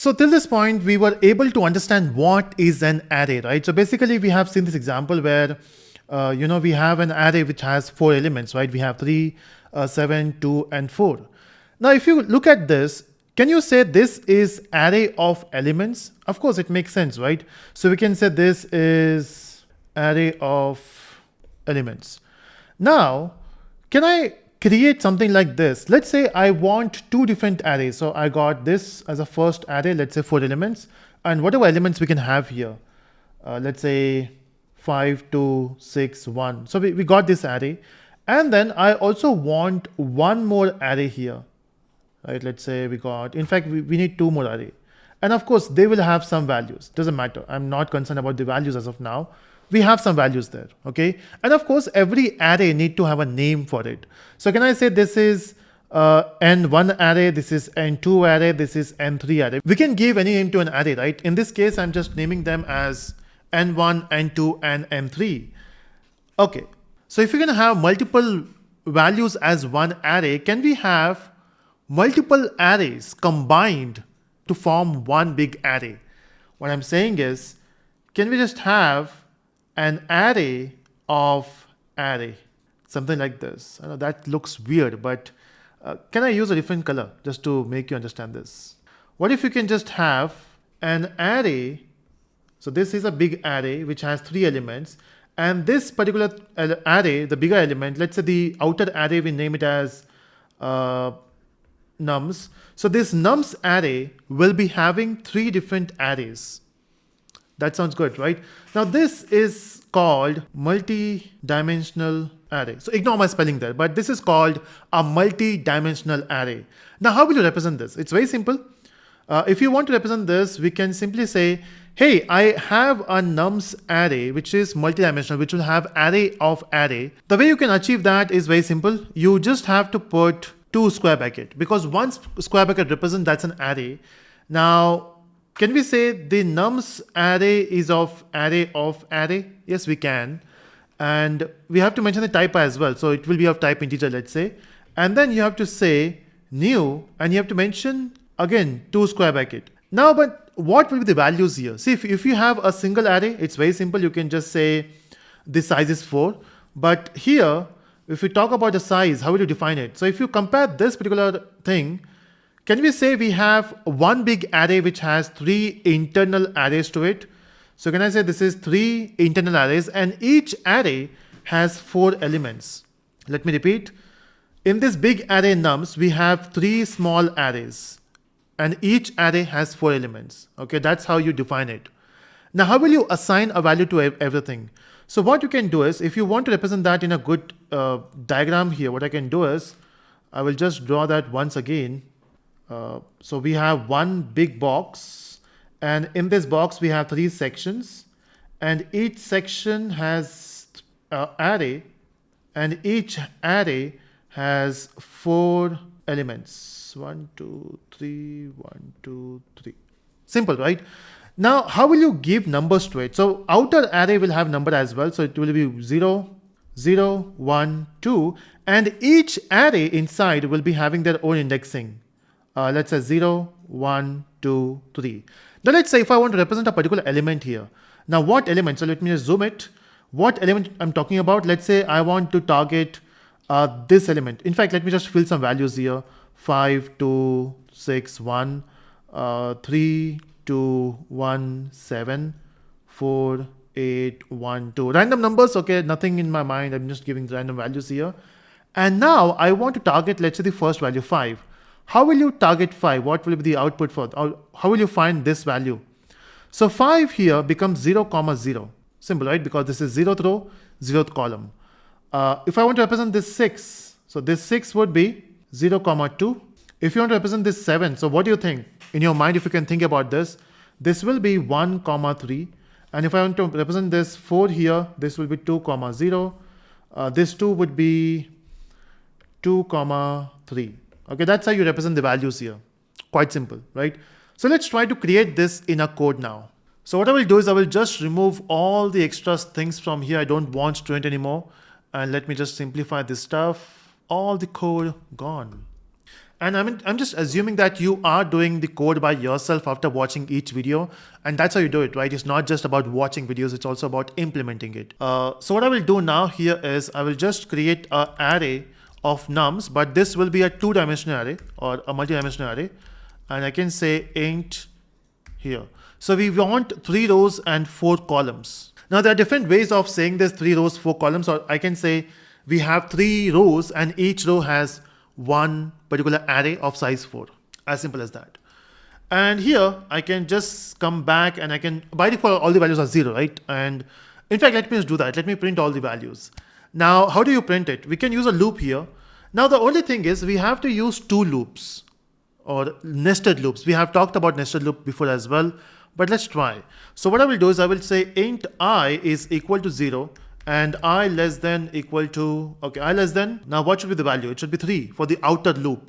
So till this point, we were able to understand what is an array, right? So basically we have seen this example where, we have an array which has 4 elements, right? We have 3, 7, 2, and 4. Now, if you look at this, can you say this is array of elements? Of course, it makes sense, right? So we can say this is array of elements. Now, can I create something like this? Let's say I want 2 different arrays. So I got this as a first array, let's say 4 elements, and whatever elements we can have here. Let's say 5, 2, 6, 1. So we got this array. And then I also want one more array here, right? Let's say we got, in fact, we need 2 more array. And of course, they will have some values. Doesn't matter. I'm not concerned about the values as of now. We have some values there, okay? And of course, every array need to have a name for it. So can I say this is N1 array, this is N2 array, this is N3 array? We can give any name to an array, right? In this case, I'm just naming them as N1, N2, and N3. Okay, so if you're gonna have multiple values as one array, can we have multiple arrays combined to form one big array? What I'm saying is, can we just have an array of array, something like this? I know that looks weird, but can I use a different color just to make you understand this? What if you can just have an array? So this is a big array which has 3 elements, and this particular array, the bigger element, let's say the outer array, we name it as nums. So this nums array will be having 3 different arrays. That sounds good, right? Now this is called multidimensional array. So ignore my spelling there, but this is called a multidimensional array. Now how will you represent this? It's very simple. If you want to represent this, we can simply say, hey, I have a nums array which is multidimensional, which will have array of array. The way you can achieve that is very simple. You just have to put 2 square bracket, because one square bracket represents that's an array. Now, can we say the nums array is of array of array? Yes, we can. And we have to mention the type as well. So it will be of type integer, let's say. And then you have to say new, and you have to mention again 2 square bracket. Now, but what will be the values here? See, if you have a single array, it's very simple. You can just say the size is 4. But here, if we talk about the size, how will you define it? So if you compare this particular thing, can we say we have one big array which has 3 internal arrays to it? So can I say this is 3 internal arrays, and each array has 4 elements? Let me repeat. In this big array nums, we have 3 small arrays, and each array has 4 elements. Okay, that's how you define it. Now, how will you assign a value to everything? So what you can do is, if you want to represent that in a good diagram here, what I can do is, I will just draw that once again. So we have one big box, and in this box we have 3 sections, and each section has array, and each array has 4 elements. 1, 2, 3, 1, 2, 3. Simple, right? Now, how will you give numbers to it? So outer array will have number as well. So it will be 0, 0, 1, 2, and each array inside will be having their own indexing. Let's say 0, 1, 2, 3. Now let's say if I want to represent a particular element here. Now what element? So let me just zoom it. What element I'm talking about? Let's say I want to target this element. In fact, let me just fill some values here. 5, 2, 6, 1, 3, 2, 1, 7, 4, 8, 1, 2. Random numbers, okay, nothing in my mind. I'm just giving random values here. And now I want to target, let's say the first value, 5. How will you target 5? What will be the output for? How will you find this value? So 5 here becomes 0, 0. Simple, right? Because this is 0th row, 0th column. If I want to represent this 6, so this 6 would be 0, 2. If you want to represent this 7, so what do you think? In your mind, if you can think about this, this will be 1, 3. And if I want to represent this 4 here, this will be 2, 0. This 2 would be 2, 3. Okay, that's how you represent the values here. Quite simple, right? So let's try to create this in a code now. So what I will do is I will just remove all the extra things from here. I don't want student anymore. And let me just simplify this stuff. All the code gone. And I'm just assuming that you are doing the code by yourself after watching each video, and that's how you do it, right? It's not just about watching videos, it's also about implementing it. So what I will do now here is I will just create an array of nums, but this will be a 2-dimensional array or a multi-dimensional array, and I can say int here. So we want 3 rows and 4 columns. Now there are different ways of saying this 3 rows, 4 columns, or I can say we have 3 rows and each row has one particular array of size 4. As simple as that. And here I can just come back and I can, by default all the values are 0, right? And in fact, let me just do that. Let me print all the values. Now, how do you print it? We can use a loop here. Now the only thing is we have to use 2 loops or nested loops. We have talked about nested loop before as well, but let's try. So what I will do is I will say int I is equal to 0 and I less than equal to, okay, I less than, now what should be the value? It should be 3 for the outer loop,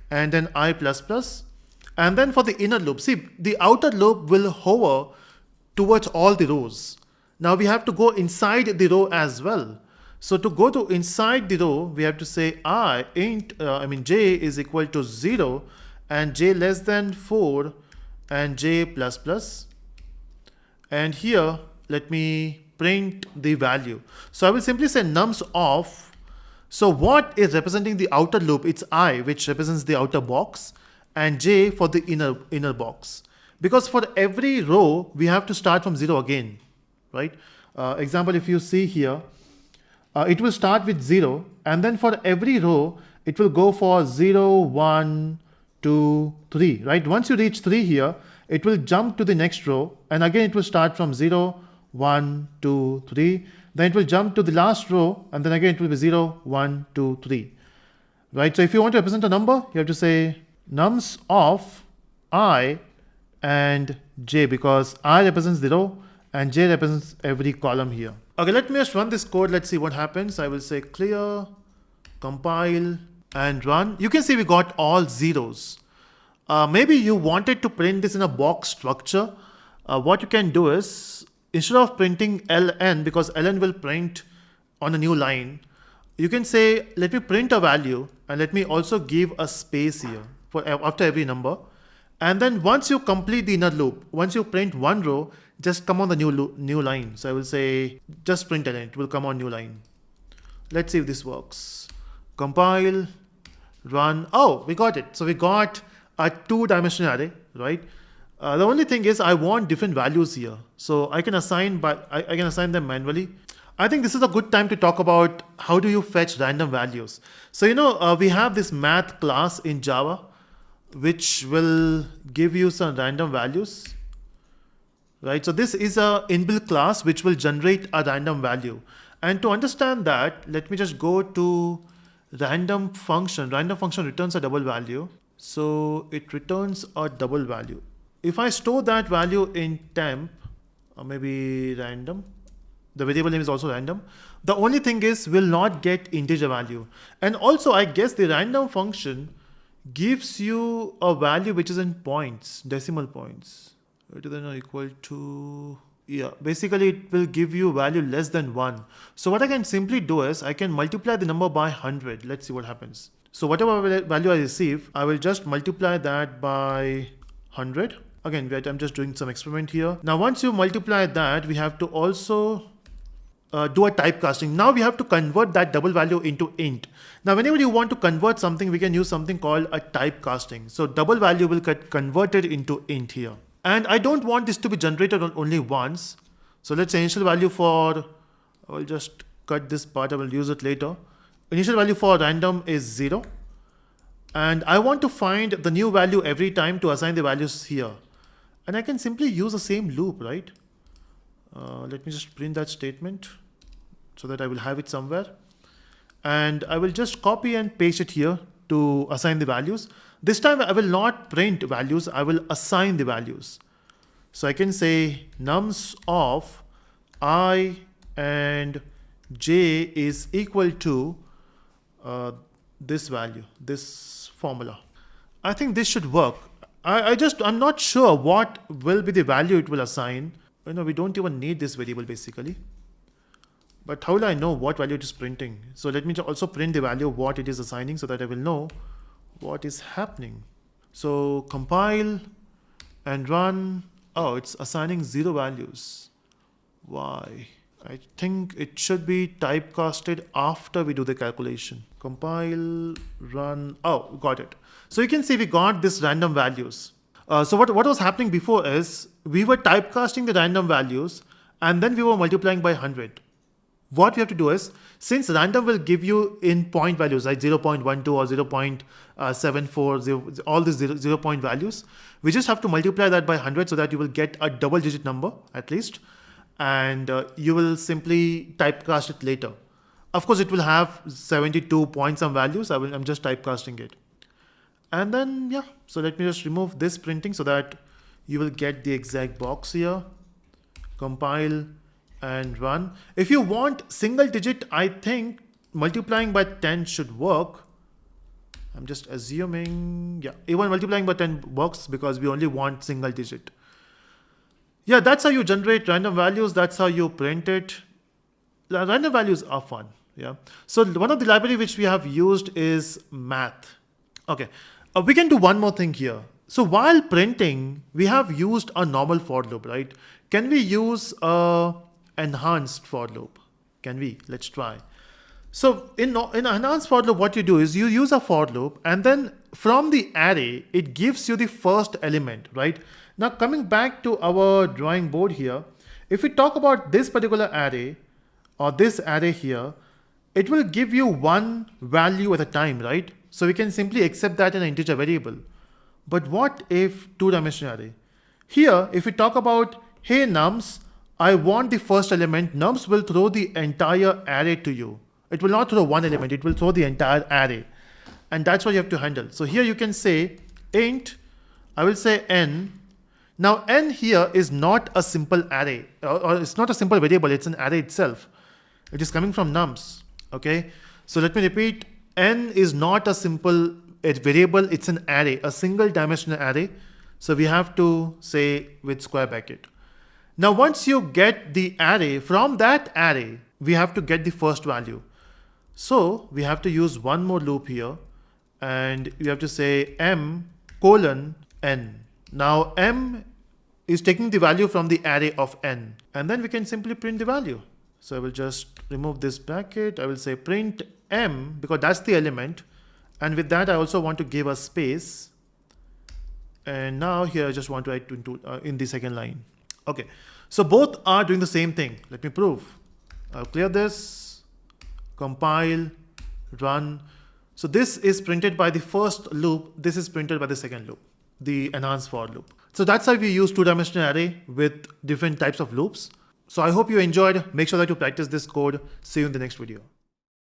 and then I plus plus, and then for the inner loop, see, the outer loop will hover towards all the rows. Now we have to go inside the row as well. So to go to inside the row, we have to say j is equal to 0 and j less than 4 and j plus plus, and here let me print the value. So I will simply say nums of, so what is representing the outer loop? It's I, which represents the outer box, and j for the inner box. Because for every row, we have to start from 0 again, right? Example, if you see here, it will start with 0, and then for every row, it will go for 0, 1, 2, 3, right? Once you reach 3 here, it will jump to the next row, and again it will start from 0, 1, 2, 3, then it will jump to the last row, and then again it will be 0, 1, 2, 3, right? So if you want to represent a number, you have to say nums of I and j, because I represents the row and j represents every column here. Okay, let me just run this code. Let's see what happens. I will say clear, compile, and run. You can see we got all zeros. Maybe you wanted to print this in a box structure. What you can do is, instead of printing ln, because ln will print on a new line, you can say, let me print a value and let me also give a space here for after every number. And then once you complete the inner loop, once you print one row, just come on the new line. So I will say, just print ln, it will come on new line. Let's see if this works. Compile, run. Oh, we got it. So we got a 2-dimensional array, right? The only thing is I want different values here. So I can assign, but I can assign them manually. I think this is a good time to talk about how do you fetch random values. So, we have this math class in Java, which will give you some random values, right? So this is a inbuilt class which will generate a random value. And to understand that, let me just go to random function. Random function returns a double value. So it returns a double value. If I store that value in temp, or maybe random, the variable name is also random. The only thing is we'll not get integer value. And also I guess the random function gives you a value which is in points, decimal points, greater than or equal to, yeah, basically it will give you value less than 1. So what I can simply do is I can multiply the number by 100. Let's see what happens. So whatever value I receive, I will just multiply that by 100. Again, wait, I'm just doing some experiment here. Now, once you multiply that, we have to also do a typecasting. Now we have to convert that double value into int. Now, whenever you want to convert something, we can use something called a typecasting. So double value will get converted into int here. And I don't want this to be generated only once. So let's say initial value for, I will just cut this part, I will use it later. Initial value for random is 0. And I want to find the new value every time to assign the values here. And I can simply use the same loop, right? Let me just print that statement so that I will have it somewhere. And I will just copy and paste it here to assign the values. This time I will not print values, I will assign the values. So I can say nums of I and j is equal to this value, this formula. I think this should work. I'm not sure what will be the value it will assign. We don't even need this variable basically. But how will I know what value it is printing? So let me also print the value of what it is assigning so that I will know What is happening? So compile and run. Oh, it's assigning 0 values. Why? I think it should be typecasted after we do the calculation. Compile, run. Oh, got it. So you can see we got this random values. So what was happening before is we were typecasting the random values and then we were multiplying by 100. What we have to do is, since random will give you in point values like 0.12 or 0.74, all these 0 point values, we just have to multiply that by 100 so that you will get a double digit number at least. And you will simply typecast it later. Of course, it will have 72 point some values. I'm just typecasting it. And then, yeah, so let me just remove this printing so that you will get the exact box here. Compile and run. If you want single digit, I think multiplying by 10 should work. I'm just assuming, yeah, even multiplying by 10 works because we only want single digit. Yeah, that's how you generate random values. That's how you print it. Random values are fun. Yeah. So one of the library which we have used is math. Okay. We can do one more thing here. So while printing, we have used a normal for loop, right? Can we use a enhanced for loop? Can we? Let's try. So in enhanced for loop, what you do is you use a for loop and then from the array, it gives you the first element, right? Now coming back to our drawing board here, if we talk about this particular array or this array here, it will give you one value at a time, right? So we can simply accept that in an integer variable. But what if two-dimensional array? Here, if we talk about, hey nums, I want the first element, nums will throw the entire array to you. It will not throw one element, it will throw the entire array. And that's what you have to handle. So here you can say int, I will say n. Now n here is not a simple array, or it's not a simple variable, it's an array itself. It is coming from nums, okay? So let me repeat, n is not a simple variable, it's an array, a single dimensional array. So we have to say with square bracket. Now once you get the array, from that array, we have to get the first value. So we have to use one more loop here and you have to say m colon n. Now m is taking the value from the array of n and then we can simply print the value. So I will just remove this bracket. I will say print m because that's the element. And with that, I also want to give a space. And now here I just want to add in the second line. Okay, so both are doing the same thing. Let me prove. I'll clear this, compile, run. So this is printed by the first loop. This is printed by the second loop, the enhanced for loop. So that's how we use two-dimensional array with different types of loops. So I hope you enjoyed. Make sure that you practice this code. See you in the next video.